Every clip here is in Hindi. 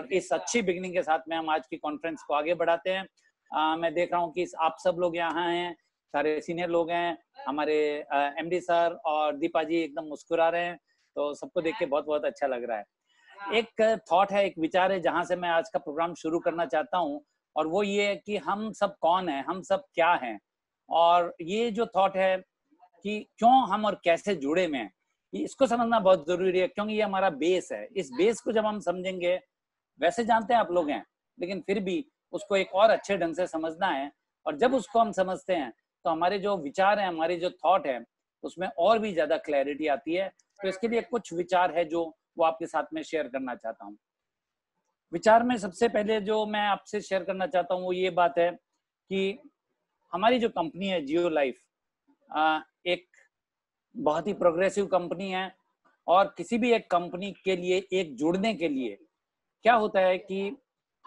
और इस अच्छी बिगनिंग के साथ में हम आज की कॉन्फ्रेंस को आगे बढ़ाते हैं। मैं देख रहा हूँ कि आप सब लोग यहाँ हैं, सारे सीनियर लोग हैं, हमारे एमडी सर और दीपा जी एकदम मुस्कुरा रहे हैं, तो सबको देख के बहुत बहुत अच्छा लग रहा है। एक थॉट है, एक विचार है जहां से मैं आज का प्रोग्राम शुरू करना चाहता हूं, और वो ये है कि हम सब कौन हैं, हम सब क्या हैं। और ये जो थॉट है कि क्यों हम और कैसे जुड़े में हैं, इसको समझना बहुत जरूरी है, क्योंकि ये हमारा बेस है। इस बेस को जब हम समझेंगे, वैसे जानते हैं आप लोग हैं, लेकिन फिर भी उसको एक और अच्छे ढंग से समझना है। और जब उसको हम समझते हैं तो हमारे जो विचार हैं, हमारे जो थॉट है, उसमें और भी ज्यादा क्लैरिटी आती है। तो इसके लिए कुछ विचार है जो वो आपके साथ में शेयर करना चाहता हूँ। विचार में सबसे पहले जो मैं आपसे शेयर करना चाहता हूँ वो ये बात है कि हमारी जो कंपनी है जियो लाइफ, एक बहुत ही प्रोग्रेसिव कंपनी है। और किसी भी एक कंपनी के लिए एक जुड़ने के लिए क्या होता है कि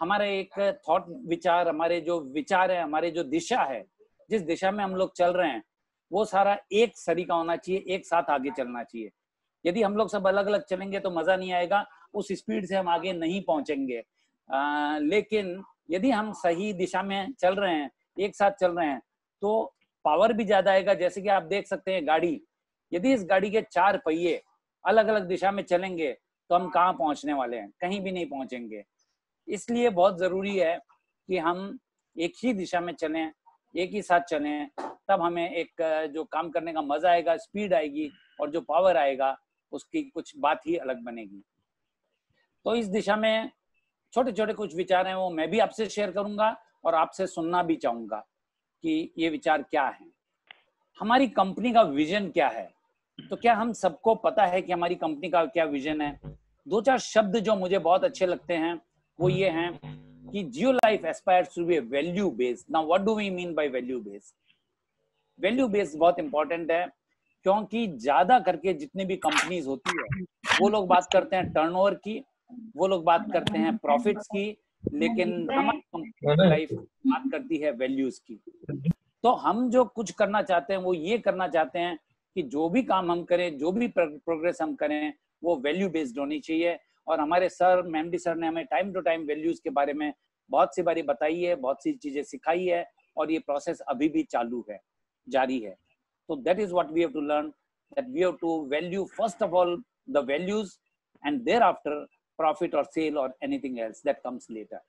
हमारा एक थॉट विचार, हमारे जो विचार है, हमारे जो दिशा है, जिस दिशा में हम लोग चल रहे हैं, वो सारा एक सरीका होना चाहिए, एक साथ आगे चलना चाहिए। यदि हम लोग सब अलग अलग चलेंगे तो मजा नहीं आएगा, उस स्पीड से हम आगे नहीं पहुंचेंगे। लेकिन यदि हम सही दिशा में चल रहे हैं, एक साथ चल रहे हैं, तो पावर भी ज्यादा आएगा। जैसे कि आप देख सकते हैं गाड़ी, यदि इस गाड़ी के 4 पहिए अलग अलग दिशा में चलेंगे तो हम कहाँ पहुंचने वाले हैं, कहीं भी नहीं पहुंचेंगे। इसलिए बहुत जरूरी है कि हम एक ही दिशा में चलें, एक ही साथ चलें, तब हमें एक जो काम करने का मजा आएगा, स्पीड आएगी, और जो पावर आएगा उसकी कुछ बात ही अलग बनेगी। तो इस दिशा में छोटे छोटे कुछ विचार हैं, वो मैं भी आपसे शेयर करूंगा और आपसे सुनना भी चाहूंगा कि ये विचार क्या है। हमारी कंपनी का विजन क्या है? तो क्या हम सबको पता है कि हमारी कंपनी का क्या विजन है? 2-4 शब्द जो मुझे बहुत अच्छे लगते हैं वो ये हैं कि Jio Life aspires to be value based. Now what do we mean by value based? Value based बहुत इंपॉर्टेंट है, क्योंकि ज्यादा करके जितनी भी कंपनीज होती है वो लोग बात करते हैं टर्नओवर की, वो लोग बात करते हैं प्रॉफिट्स की, लेकिन हमारी कंपनी लाइफ बात करती है वैल्यूज की। तो हम जो कुछ करना चाहते हैं वो ये करना चाहते हैं कि जो भी काम हम करें, जो भी प्रोग्रेस हम करें, वो वैल्यू बेस्ड होनी चाहिए। और हमारे सर, एमडी सर ने हमें टाइम टू टाइम वैल्यूज के बारे में बहुत सी बारी बताई है, बहुत सी चीजें सिखाई है, और ये प्रोसेस अभी भी चालू है, जारी है। तो that is what we have to learn, that we have to value first of all the values, and thereafter profit और सेल और anything else that comes later.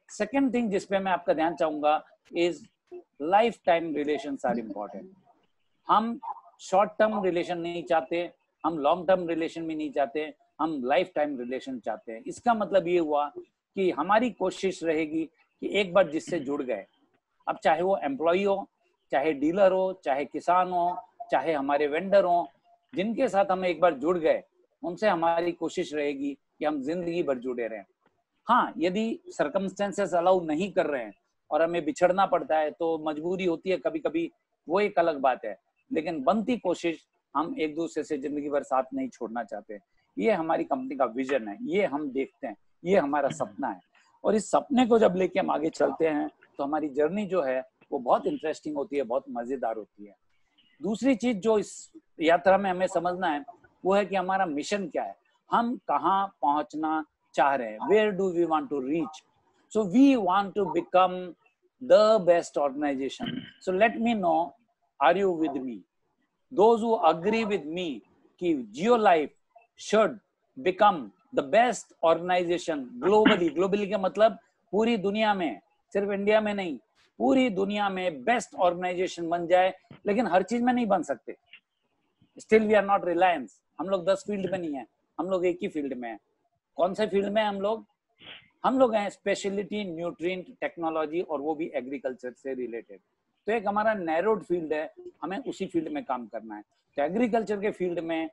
Second thing जिसपे मैं आपका ध्यान चाहूंगा is lifetime relations are important. हम शॉर्ट टर्म रिलेशन नहीं चाहते, हम लॉन्ग टर्म रिलेशन भी नहीं चाहते, हम लाइफ टाइम रिलेशन चाहते हैं। इसका मतलब ये हुआ कि हमारी कोशिश रहेगी कि एक बार जिससे जुड़ गए, अब चाहे वो एम्प्लॉय हो, चाहे डीलर हो, चाहे किसान हो, चाहे हमारे वेंडर हो, जिनके साथ हम एक बार जुड़ गए, उनसे हमारी कोशिश रहेगी कि हम जिंदगी भर जुड़े रहें। हाँ, यदि सर्कमस्टेंसेस अलाउ नहीं कर रहे हैं और हमें बिछड़ना पड़ता है तो मजबूरी होती है कभी कभी, वो एक अलग बात है, लेकिन बनती कोशिश हम एक दूसरे से जिंदगी भर साथ नहीं छोड़ना चाहते। ये हमारी कंपनी का विजन है, ये हम देखते हैं, ये हमारा सपना है। और इस सपने को जब लेके हम आगे चलते हैं तो हमारी जर्नी जो है वो बहुत इंटरेस्टिंग होती है, बहुत मजेदार होती है। दूसरी चीज जो इस यात्रा में हमें समझना है वो है कि हमारा मिशन क्या है, हम कहाँ पहुंचना चाह रहे हैं, where do we want to reach. So we want to become the best organization. So let me know, are you with me? Those who agree with me कि Jio Life should become the best organization globally, globally का मतलब पूरी दुनिया में, सिर्फ इंडिया में नहीं, पूरी दुनिया में बेस्ट ऑर्गेनाइजेशन बन जाए। लेकिन हर चीज में नहीं बन सकते, still we are not Reliance. हम लोग 10 फील्ड में नहीं है, हम लोग एक ही फील्ड में है। कौन से फील्ड में हम लोग हैं स्पेशलिटी, न्यूट्रिएंट टेक्नोलॉजी, और वो भी एग्रीकल्चर से रिलेटेड। तो एक हमारा नैरोड फील्ड है, हमें उसी फील्ड में काम करना है। तो एग्रीकल्चर के फील्ड में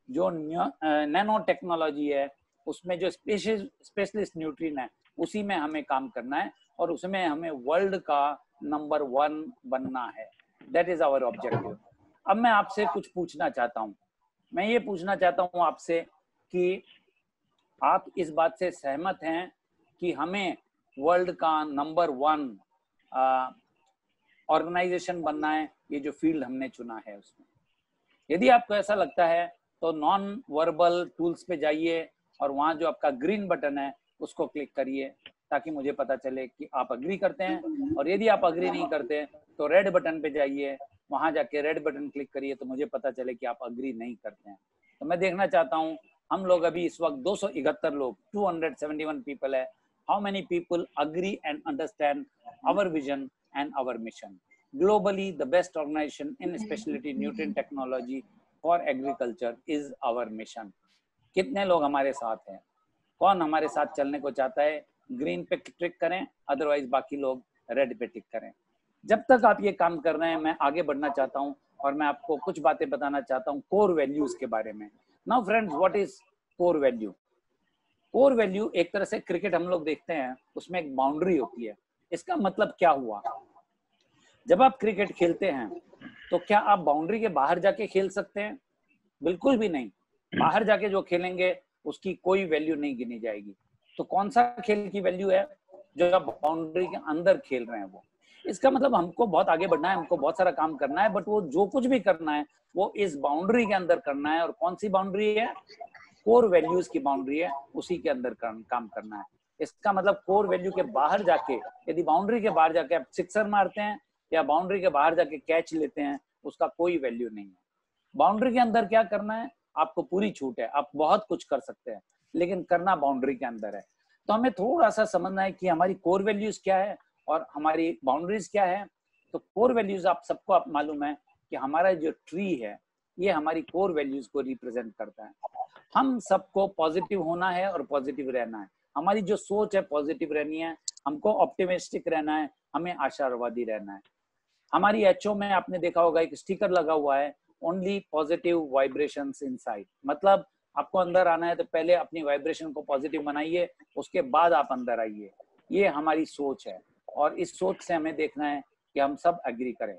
जो नैनो टेक्नोलॉजी है, उसमें जो स्पेशलिस्ट न्यूट्रिएंट है, उसी में हमें काम करना है, और उसमें हमें वर्ल्ड का नंबर 1 बनना है। That is our objective. अब मैं आपसे कुछ पूछना चाहता हूँ, मैं ये पूछना चाहता हूँ आपसे कि आप इस बात से सहमत हैं कि हमें वर्ल्ड का नंबर 1 ऑर्गेनाइजेशन बनना है, ये जो फील्ड हमने चुना है उसमें? यदि आपको ऐसा लगता है तो नॉन वर्बल टूल्स पे जाइए, और वहां जो आपका ग्रीन बटन है उसको क्लिक करिए ताकि मुझे पता चले कि आप अग्री करते हैं। और यदि आप अग्री नहीं करते तो रेड बटन पे जाइए, वहां जाके रेड बटन क्लिक करिए तो मुझे पता चले कि आप अग्री नहीं करते हैं। तो मैं देखना चाहता हूँ, हम लोग अभी इस वक्त 271 लोग, 271 पीपल है। How many people agree and understand our vision and our mission? Globally the best organisation in speciality nutrient technology for agriculture is our mission. कितने लोग हमारे साथ हैं? कौन हमारे साथ चलने को चाहता है? ग्रीन पे टिक करें, अदरवाइज बाकी लोग रेड पे टिक करें। जब तक आप ये काम कर रहे हैं, मैं आगे बढ़ना चाहता हूं और मैं आपको कुछ बातें बताना चाहता हूं कोर वैल्यूज के बारे में। Now friends, what is core value? Core value एक तरह से क्रिकेट हम लोग देखते हैं, उसमें एक बाउंड्री होती है। इसका मतलब क्या हुआ? जब आप क्रिकेट खेलते हैं तो क्या आप बाउंड्री के बाहर जाके खेल सकते हैं? बिल्कुल भी नहीं। बाहर जाके जो खेलेंगे उसकी कोई वैल्यू नहीं गिनी जाएगी। तो कौन सा खेल की वैल्यू है? जो आप बाउंड्री के अंदर खेल रहे हैं वो। इसका मतलब हमको बहुत आगे बढ़ना है, हमको बहुत सारा काम करना है, बट वो जो कुछ भी करना है वो इस बाउंड्री के अंदर करना है। और कौन सी बाउंड्री है? कोर वैल्यूज की बाउंड्री है, उसी के अंदर काम करना है। इसका मतलब कोर वैल्यू के बाहर जाके, यदि बाउंड्री के बाहर जाके आप सिक्सर मारते हैं या बाउंड्री के बाहर जाके कैच लेते हैं, उसका कोई वैल्यू नहीं है। बाउंड्री के अंदर क्या करना है, आपको पूरी छूट है, आप बहुत कुछ कर सकते हैं, लेकिन करना बाउंड्री के अंदर है। तो हमें थोड़ा सा समझना है कि हमारी कोर वैल्यूज क्या है और हमारी बाउंड्रीज क्या है। तो कोर वैल्यूज आप सबको आप मालूम है कि हमारा जो ट्री है ये हमारी कोर वैल्यूज को रिप्रेजेंट करता है। हम सबको पॉजिटिव होना है और पॉजिटिव रहना है। हमारी जो सोच है पॉजिटिव रहनी है, हमको ऑप्टिमिस्टिक रहना है, हमें आशावादी रहना है। हमारी एचओ में आपने देखा होगा एक स्टिकर लगा हुआ है, ओनली पॉजिटिव वाइब्रेशंस इनसाइड। मतलब आपको अंदर आना है तो पहले अपनी वाइब्रेशन को पॉजिटिव बनाइए, उसके बाद आप अंदर आइए। ये हमारी सोच है और इस सोच से हमें देखना है कि हम सब एग्री करें।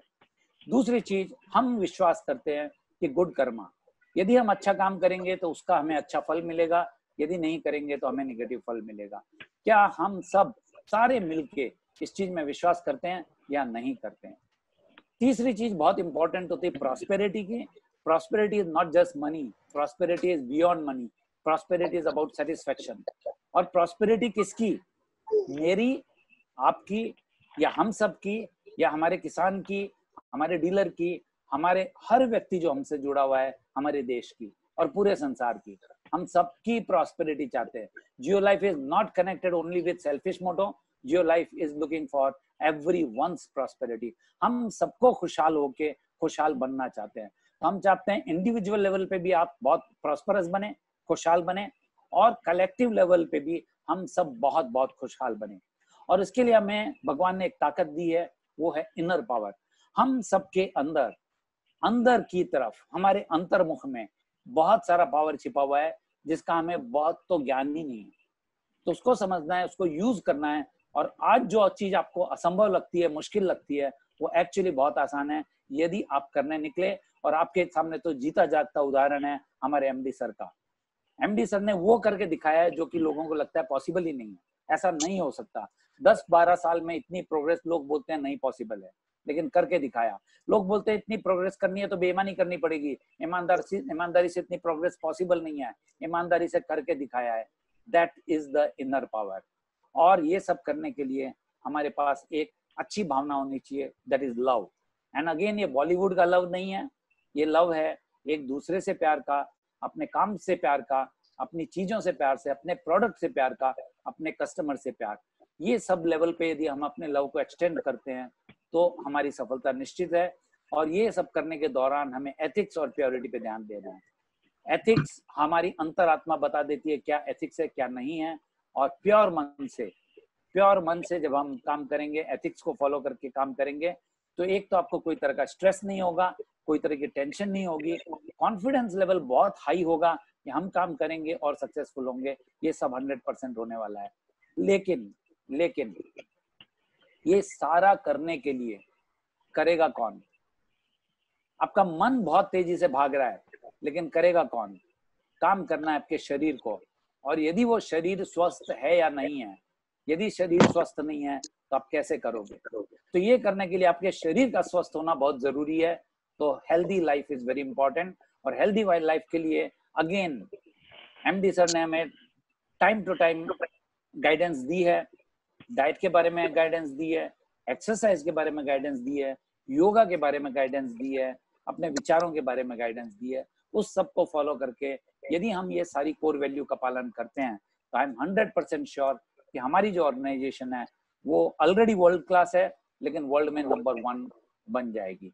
दूसरी चीज, हम विश्वास करते हैं कि गुड कर्मा, यदि हम अच्छा काम करेंगे तो उसका हमें अच्छा फल मिलेगा, यदि नहीं करेंगे तो हमें नेगेटिव फल मिलेगा। क्या हम सब सारे मिलके इस चीज में विश्वास करते हैं या नहीं करते हैं? तीसरी चीज बहुत इंपॉर्टेंट होती है प्रॉस्पेरिटी की। Prosperity is not just money, prosperity is beyond money, prosperity is about satisfaction. और प्रॉस्पेरिटी किसकी? मेरी, आपकी, या हम सब की, या हमारे किसान की, हमारे डीलर की, हमारे हर व्यक्ति जो हमसे जुड़ा हुआ है, हमारे देश की और पूरे संसार की। हम सबकी प्रॉस्पेरिटी चाहते हैं। Jio Life is not connected only with selfish motto, Jio Life is looking for everyone's prosperity। हम सबको खुशहाल होके खुशहाल बनना चाहते हैं। तो हम चाहते हैं इंडिविजुअल लेवल पे भी आप बहुत प्रॉस्परस बने, खुशहाल बने, और कलेक्टिव लेवल पे भी हम सब बहुत बहुत खुशहाल बने। और इसके लिए हमें भगवान ने एक ताकत दी है, वो है इनर पावर। हम सबके अंदर, अंदर की तरफ, हमारे अंतर्मुख में बहुत सारा पावर छिपा हुआ है जिसका हमें बहुत तो ज्ञान ही नहीं है। तो उसको समझना है, उसको यूज करना है। और आज जो चीज आपको असंभव लगती है, मुश्किल लगती है, वो एक्चुअली बहुत आसान है यदि आप करने निकले। और आपके सामने तो जीता जागता उदाहरण है हमारे एमडी सर का। एमडी सर ने वो करके दिखाया है जो कि लोगों को लगता है पॉसिबल ही नहीं है, ऐसा नहीं हो सकता। 10-12 साल में इतनी प्रोग्रेस लोग बोलते हैं नहीं पॉसिबल है, लेकिन करके दिखाया। लोग बोलते हैं इतनी प्रोग्रेस करनी है तो बेईमानी करनी पड़ेगी, ईमानदारी से इतनी प्रोग्रेस पॉसिबल नहीं है, ईमानदारी से करके दिखाया है। That is the inner power. और ये सब करने के लिए हमारे पास एक अच्छी भावना होनी चाहिए, that is love. And again, ये बॉलीवुड का लव नहीं है, ये लव है एक दूसरे से प्यार का, अपने काम से प्यार का, अपनी चीजों से प्यार से, अपने प्रोडक्ट से प्यार का, अपने कस्टमर से प्यार। ये सब लेवल पे यदि हम अपने लव को एक्सटेंड करते हैं तो हमारी सफलता निश्चित है। और ये सब करने के दौरान हमें एथिक्स और प्योरिटी पे ध्यान देना है। एथिक्स हमारी अंतरात्मा बता देती है क्या एथिक्स है क्या नहीं है। और प्योर मन से जब हम काम करेंगे, एथिक्स को फॉलो करके काम करेंगे, तो एक तो आपको कोई तरह का स्ट्रेस नहीं होगा, कोई तरह की टेंशन नहीं होगी, कॉन्फिडेंस लेवल बहुत हाई होगा कि हम काम करेंगे और सक्सेसफुल होंगे। ये सब 100% होने वाला है। लेकिन ये सारा करने के लिए करेगा कौन? आपका मन बहुत तेजी से भाग रहा है, लेकिन करेगा कौन? काम करना है आपके शरीर को। और यदि वो शरीर स्वस्थ है या नहीं है, यदि शरीर स्वस्थ नहीं है तो आप कैसे करोगे? तो ये करने के लिए आपके शरीर का स्वस्थ होना बहुत जरूरी है। तो healthy life is very important. और हेल्दी लाइफ के लिए अगेन एमडी सर ने हमें टाइम टू टाइम गाइडेंस दी है, डाइट के बारे में गाइडेंस दी है, एक्सरसाइज के बारे में गाइडेंस दी है, योगा के बारे में गाइडेंस दी है, अपने विचारों के बारे में गाइडेंस दी है। उस सब को फॉलो करके यदि हम ये सारी कोर वैल्यू का पालन करते हैं तो आई एम 100% श्योर कि हमारी जो ऑर्गेनाइजेशन है वो ऑलरेडी वर्ल्ड क्लास है, लेकिन वर्ल्ड में नंबर 1 बन जाएगी।